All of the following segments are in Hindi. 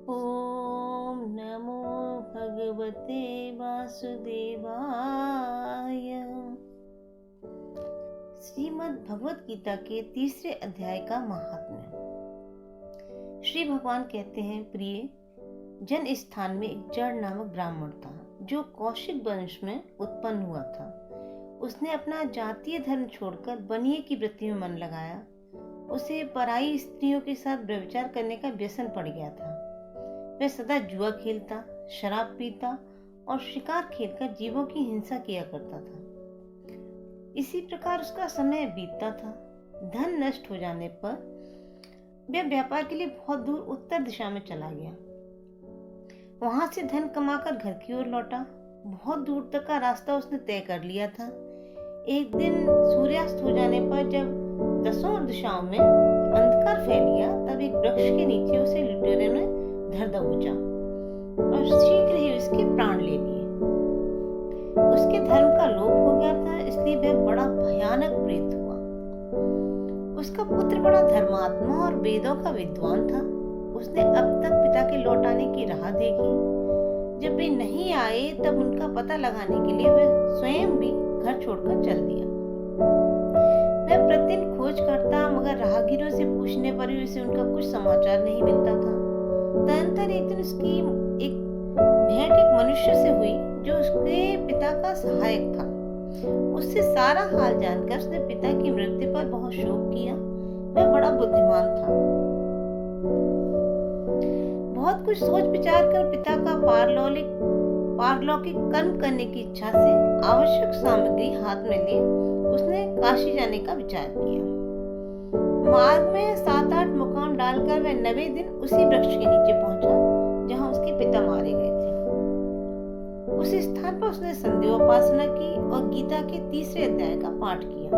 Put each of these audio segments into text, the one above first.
ओम नमो भगवते वासुदेवाय। श्रीमद् भगवत गीता के तीसरे अध्याय का महात्म्य। श्री भगवान कहते हैं, प्रिय जन स्थान में एक जड़ नामक ब्राह्मण था जो कौशिक वंश में उत्पन्न हुआ था। उसने अपना जातीय धर्म छोड़कर बनिए की वृत्ति में मन लगाया। उसे पराई स्त्रियों के साथ व्यभिचार करने का व्यसन पड़ गया था। वह सदा जुआ खेलता, शराब पीता और शिकार खेलकर जीवों की हिंसा किया करता था। इसी प्रकार उसका समय बीतता था। धन नष्ट हो जाने पर वह व्यापार के लिए बहुत दूर उत्तर दिशा में चला गया। वहां से धन कमाकर घर की ओर लौटा। बहुत दूर तक का रास्ता उसने तय कर लिया था। एक दिन सूर्यास्त हो जाने पर जब दसों दिशाओं में अंधकार फैल गया, तब एक वृक्ष के नीचे उसे लुटेरों ने धर दबोचा और शीघ्र ही उसके प्राण ले लिए। उसके धर्म का लोप हो गया था, इसलिए वह बड़ा भयानक प्रेत हुआ। उसका पुत्र बड़ा धर्मात्मा और वेदों का विद्वान था। उसने अब तक पिता के लौट आने की राह देखी। जब वे नहीं आए तब उनका पता लगाने के लिए वह स्वयं भी घर छोड़कर चल दिया। वह प्रतिदिन खोज करता, मगर राहगीरों से पूछने पर भी उसे उनका कुछ समाचार नहीं मिलता था। तदंतर एक दिन उसकी एक भेंट एक मनुष्य से हुई जो उसके पिता का सहायक था। उससे सारा हाल जानकर उसने पिता की मृत्यु पर बहुत शोक किया। वह बड़ा बुद्धिमान था। बहुत कुछ सोच विचार कर पिता का पारलौकिक कर्म करने की इच्छा से आवश्यक सामग्री हाथ में ले उसने काशी जाने का विचार किया। मार्ग में 7-8 मुकाम डालकर वह 90 दिन उसी वृक्ष के नीचे पहुंचा जहां उसके पिता मारे गए थे। उस स्थान पर उसने संध्योपासना की और गीता के तीसरे अध्याय का पाठ किया।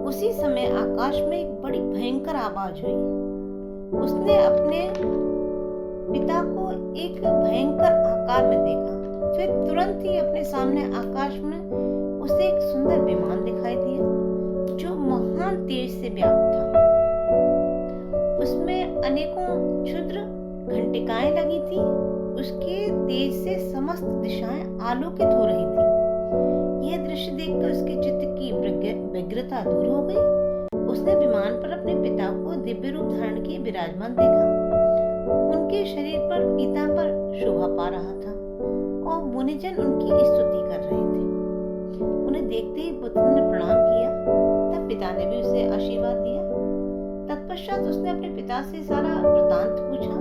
उसी समय आकाश में एक बड़ी भयंकर आवाज हुई। उसने अपने पिता को एक भयंकर आकार में देखा। फिर तुरंत ही अपने सामने आकाश में उसे एक सुंदर विमान दिखाई दिया जो महान तेज से व्याप्त था। उसमें अनेकों क्षुद्र घंटिकाएं लगी थी। उसके तेज से समस्त दिशाएं आलोकित हो रही थी। यह दृश्य देखकर उसके चित्त की व्यग्रता दूर हो गई। उसने विमान पर अपने पिता को दिव्य रूप धारण किए विराजमान देखा। उनके शरीर पर पीतांबर शोभा पा रहा था और मुनिजन उनकी स्तुति कर रहे थे। उन्हें देखते ही पुत्र ने प्रणाम किया। तब पिता ने भी उसे आशीर्वाद दिया। तत्पश्चात उसने अपने पिता से सारा वृतांत पूछा।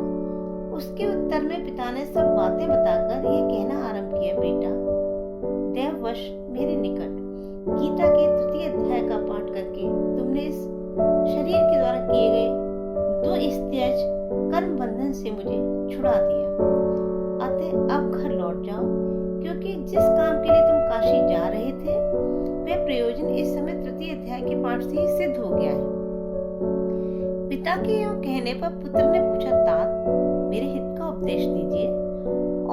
उसके उत्तर में पिता ने सब बातें बताकर यह कहना आरंभ किया, बेटा, देववश मेरे निकट गीता के तृतीय अध्याय का पाठ करके तुमने इस शरीर के द्वारा किए गए 2 स्त्यज कर्म बंधन से मुझे छुड़ा दिया। अतः अब घर लौट जाओ, क्योंकि जिस काम के लिए तुम काशी जा रहे थे वह प्रयोजन इस समय तृतीय अध्याय के पाठ से ही सिद्ध हो गया है। पिता के यूं कहने पर पुत्र ने पूछा, तात, मेरे हित का उपदेश दीजिए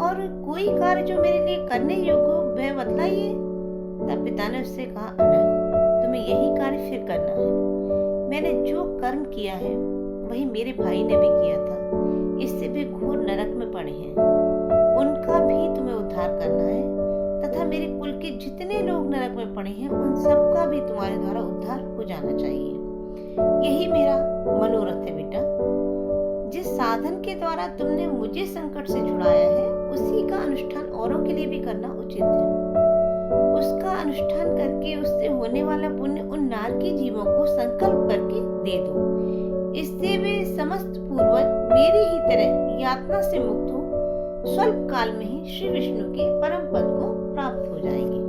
और कोई कार्य जो मेरे लिए करने योग्य हो वह बतलाइए। तब पिता ने उससे कहा, अनंत, तुम्हें यही कार्य फिर करना है। मैंने जो कर्म किया है वही मेरे भाई ने भी किया था। इससे वे घोर नरक में पड़े हैं। उनका भी तुम्हें उद्धार करना है तथा मेरे कुल के जितने लोग नरक में पड़े हैं उन सब का भी तुम्हारे द्वारा उद्धार हो जाना चाहिए। यही मेरा मनोरथ है बेटा। जिस साधन के द्वारा तुमने मुझे संकट से छुड़ाया है उसी का अनुष्ठान औरों के लिए भी करना उचित है। उसका अनुष्ठान करके उससे होने वाला पुण्य उन नारकी जीवों को संकल्प करके दे दो। इससे वे समस्त पूर्वज मेरी ही तरह यातना से मुक्त हो स्वल्प काल में ही श्री विष्णु के परम पद को प्राप्त हो जाएंगे।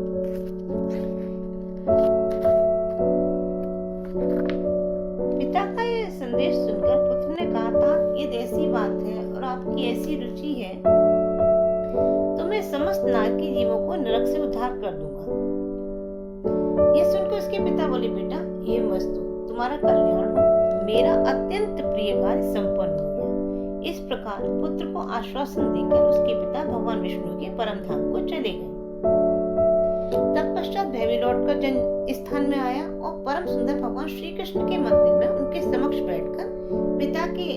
पिता का यह संदेश सुनकर पुत्र ने कहा था, ये ऐसी बात है और आपकी ऐसी रुचि है तो मैं समस्त नारकी जीवों को नरक से उद्धार कर दूंगा। यह सुनकर उसके पिता बोले, बेटा, ये मस्तु तुम्हारा कल्याण हो। मेरा अत्यंत प्रिय कार्य संपन्न हो गया। इस प्रकार पुत्र को आश्वासन देकर उसके पिता भगवान विष्णु के परम धाम को चले गए। तत्पश्चात वह भी लौटकर जन स्थान में आया और परम सुंदर भगवान श्री कृष्ण के मंदिर में उनके समक्ष बैठकर पिता के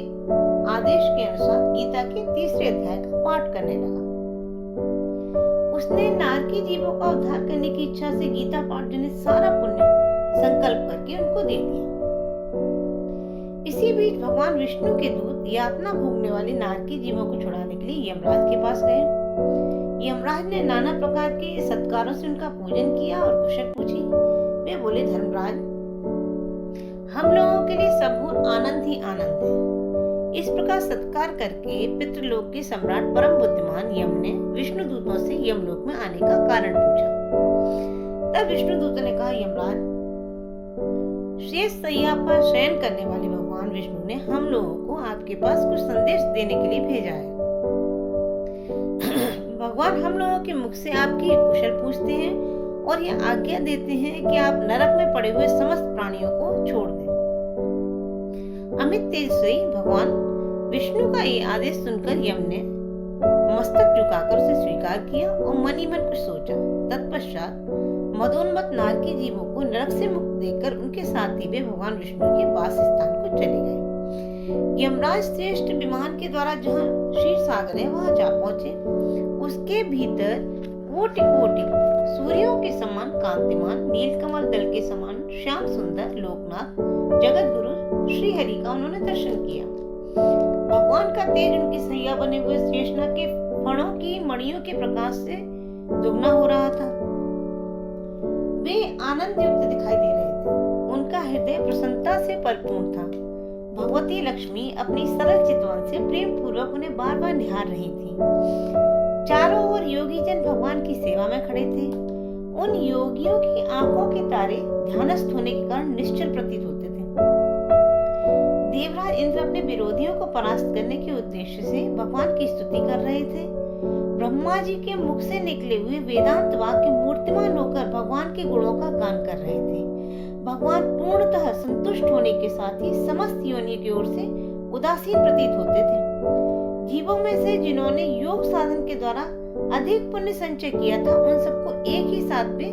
आदेश के अनुसार गीता के 3रे अध्याय का पाठ करने लगा। उसने नारकी जीवों का उद्धार करने की इच्छा से गीता पाठ जनित सारा पुण्य संकल्प करके उनको दे दिया। इसी बीच भगवान विष्णु के दूत यातना भोगने वाले नारकी जीवों को छुड़ाने के लिए यमराज के पास गए। यमराज ने नाना प्रकार के सत्कारों से उनका पूजन किया और कुशल पूछी। वे बोले, धर्मराज, हम लोगों के लिए सब और आनंद ही आनंद है। इस प्रकार सत्कार करके पितृलोक के सम्राट परम बुद्धिमान यम ने विष्णु दूतों से यमलोक में आने का कारण पूछा। तब विष्णु दूतों ने कहा, यमराज, शेष सैया पर शयन करने वाले भगवान विष्णु ने हम लोगों को आपके पास कुछ संदेश देने के लिए भेजा है। भगवान हम लोगों के मुख से आपकी कुशल पूछते हैं और ये आज्ञा देते हैं कि आप नरक में पड़े हुए समस्त प्राणियों को छोड़ दें। अमित तेज से भगवान विष्णु का ये आदेश सुनकर यम ने मस्तक झुकाकर उसे स्वीकार किया और मन ही मन कुछ सोचा। तत्पश्चात मदोन्मत्त नारकी जीवों को नरक से मुक्त देकर उनके साथ ही वे भगवान विष्णु के वास स्थान को चले गए। यमराज श्रेष्ठ विमान के द्वारा जहाँ क्षीर सागर है वहां जा पहुंचे। उसके भीतर कोटि कोटि सूर्यों के समान कांतिमान, नीलकमल दल के समान श्याम सुंदर लोकनाथ जगत गुरु श्री हरि का उन्होंने दर्शन किया। भगवान का तेज उनकी सैया बने हुए शेषनाग के फणों की मणियों के प्रकाश से दुगना हो रहा था। वे आनंद युक्त दिखाई दे रहे थे। उनका हृदय प्रसन्नता से परिपूर्ण था। भगवती लक्ष्मी अपनी सरल चितवन से प्रेम पूर्वक उन्हें बार बार निहार रही थी। चारों ओर योगी जन भगवान की सेवा में खड़े थे। उन योगियों की आंखों के तारे ध्यानस्थ होने के कारण निश्चल प्रतीत होते थे। देवराज इंद्र अपने विरोधियों को परास्त करने के उद्देश्य से भगवान की स्तुति कर रहे थे। ब्रह्मा जी के मुख से निकले हुए वेदांत वाक्य मूर्तिमान होकर भगवान के गुणों का गान कर रहे थे। भगवान पूर्णतः संतुष्ट होने के साथ ही समस्त योनियों की ओर से उदासीन प्रतीत होते थे। जीवों में से जिन्होंने योग साधन के द्वारा अधिक पुण्य संचय किया था, उन सबको एक ही साथ वे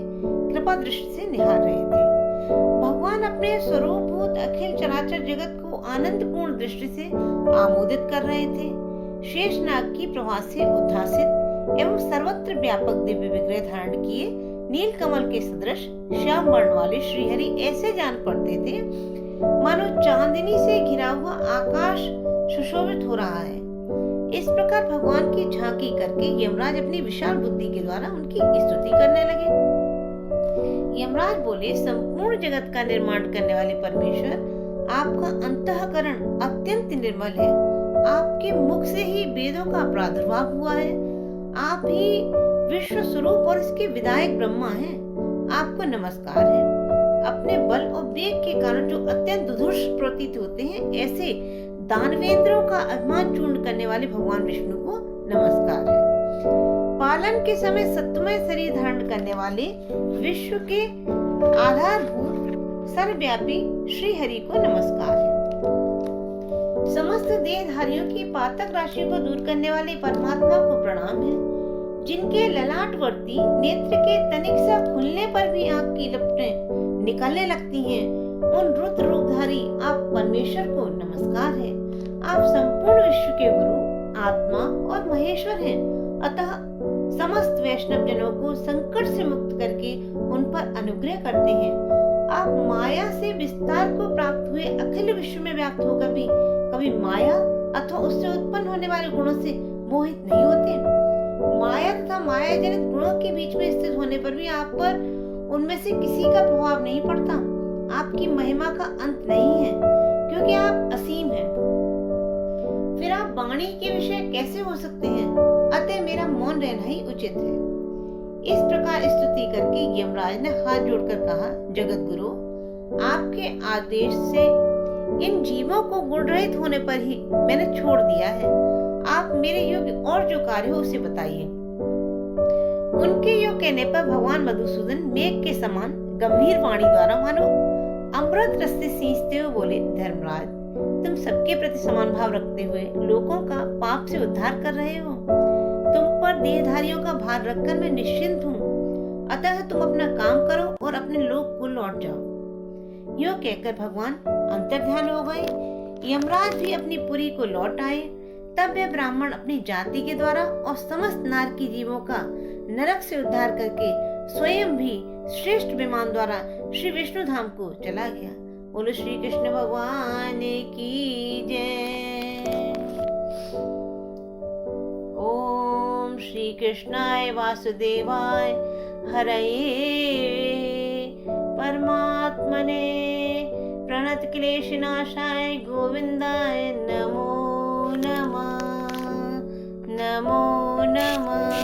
कृपा दृष्टि से निहार रहे थे। भगवान अपने स्वरूपभूत अखिल चराचर जगत को आनंदपूर्ण दृष्टि से आमोदित कर रहे थे। शेषनाग की प्रभा से उद्भासित एवं सर्वत्र व्यापक दिव्य विग्रह धारण किए नील कमल के सदृश श्याम वर्ण वाले श्रीहरि ऐसे जान पड़ते थे मानो चांदनी से घिरा हुआ आकाश सुशोभित हो रहा है। इस प्रकार भगवान की झांकी करके यमराज अपनी विशाल बुद्धि के द्वारा उनकी स्तुति करने लगे। यमराज बोले, संपूर्ण जगत का निर्माण करने वाले परमेश्वर, आपका अंतःकरण अत्यंत निर्मल है। आपके मुख से ही वेदों का प्रादुर्भाव हुआ है। आप ही विश्व स्वरूप और इसके विधायक ब्रह्मा हैं। आपको नमस्कार है। अपने बल और वेग के कारण जो अत्यंत दुधुष प्रतीत होते हैं, ऐसे दानवेंद्रों का अभिमान चूर्ण करने वाले भगवान विष्णु को नमस्कार है। पालन के समय सत्वमय शरीर धारण करने वाले विश्व के आधारभूत सर्वव्यापी श्री हरि को नमस्कार है। समस्त देहधारियों की पातक राशि को दूर करने वाले परमात्मा को प्रणाम है। जिनके ललाटवर्ती नेत्र के तनिक सा खुलने पर भी आंख की लपटें निकलने लगती हैं, उन रुद्र रूपधारी आप परमेश्वर को नमस्कार है। आप संपूर्ण विश्व के गुरु, आत्मा और महेश्वर हैं। अतः समस्त वैष्णव जनों को संकट से मुक्त करके उन पर अनुग्रह करते हैं। आप माया से विस्तार को प्राप्त हुए अखिल विश्व में व्याप्त होकर भी कभी माया अथवा उससे उत्पन्न होने वाले गुणों से मोहित नहीं होते। माया तथा माया जनित गुणों के बीच में स्थित होने पर भी आप पर उनमें से किसी का प्रभाव नहीं पड़ता। आपकी महिमा का अंत नहीं है, क्योंकि आप असीम हैं। फिर आप वाणी के विषय कैसे हो सकते हैं? अतः मेरा मौन रहना ही उचित है। इस प्रकार स्तुति करके यमराज ने हाथ जोड़कर कहा, जगत गुरु, आपके आदेश से इन जीवों को गुण रहित होने पर ही मैंने छोड़ दिया है। आप मेरे योग्य और जो कार्य हो उसे बताइए। उनके योग कहने पर भगवान मधुसूदन मेघ के समान गंभीर वाणी द्वारा मानो अमृत रस से सींचते हुए बोले, धर्मराज, तुम सबके प्रति समान भाव रखते हुए लोगों का पाप से उद्धार कर रहे हो। तुम पर देहधारियों का भार रखकर मैं निश्चिंत हूँ। अतः तुम अपना काम करो और अपने लोक को लौट जाओ। यो कहकर भगवान अंतर्ध्यान हो गए। यमराज भी अपनी पुरी को लौट आए। तब वह ब्राह्मण अपनी जाति के द्वारा और समस्त नारकी जीवों का नरक से उद्धार करके स्वयं भी श्रेष्ठ विमान द्वारा श्री विष्णु धाम को चला गया। बोलो श्री कृष्ण भगवान की जय। ओम श्री कृष्णाय वासुदेवाय हरये परमात्मने प्रणत क्लेशनाशाय गोविंदाय नमो नमः नमो नमः।